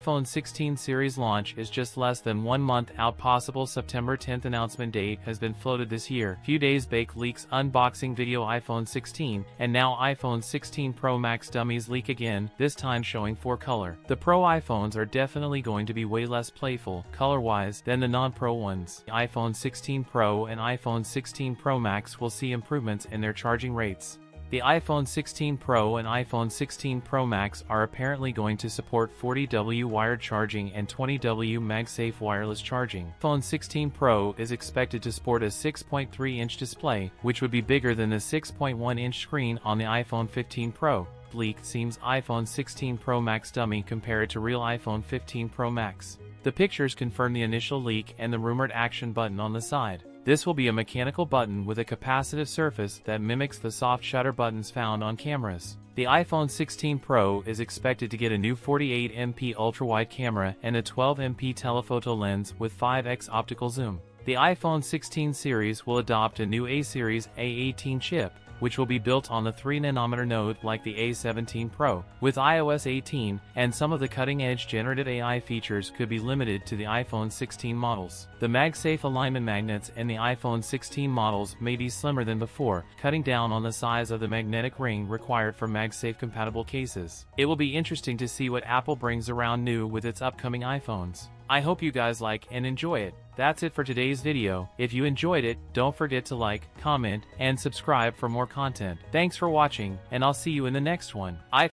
iPhone 16 series launch is just less than 1 month out. Possible September 10th announcement date has been floated this year. Few days Bake leaks unboxing video iPhone 16, and now iPhone 16 Pro Max dummies leak again, this time showing 4-color. The Pro iPhones are definitely going to be way less playful, color-wise, than the non-Pro ones. The iPhone 16 Pro and iPhone 16 Pro Max will see improvements in their charging rates. The iPhone 16 Pro and iPhone 16 Pro Max are apparently going to support 40W wired charging and 20W MagSafe wireless charging. iPhone 16 Pro is expected to sport a 6.3-inch display, which would be bigger than the 6.1-inch screen on the iPhone 15 Pro. Leak seems iPhone 16 Pro Max dummy compared to real iPhone 15 Pro Max. The pictures confirm the initial leak and the rumored action button on the side. This will be a mechanical button with a capacitive surface that mimics the soft shutter buttons found on cameras. The iPhone 16 Pro is expected to get a new 48MP ultrawide camera and a 12MP telephoto lens with 5x optical zoom. The iPhone 16 series will adopt a new A-series A18 chip, which will be built on the 3nm node like the A17 Pro. With iOS 18, and some of the cutting-edge generative AI features could be limited to the iPhone 16 models. The MagSafe alignment magnets in the iPhone 16 models may be slimmer than before, cutting down on the size of the magnetic ring required for MagSafe compatible cases. It will be interesting to see what Apple brings around new with its upcoming iPhones. I hope you guys like and enjoy it. That's it for today's video. If you enjoyed it, don't forget to like, comment, and subscribe for more content. Thanks for watching, and I'll see you in the next one.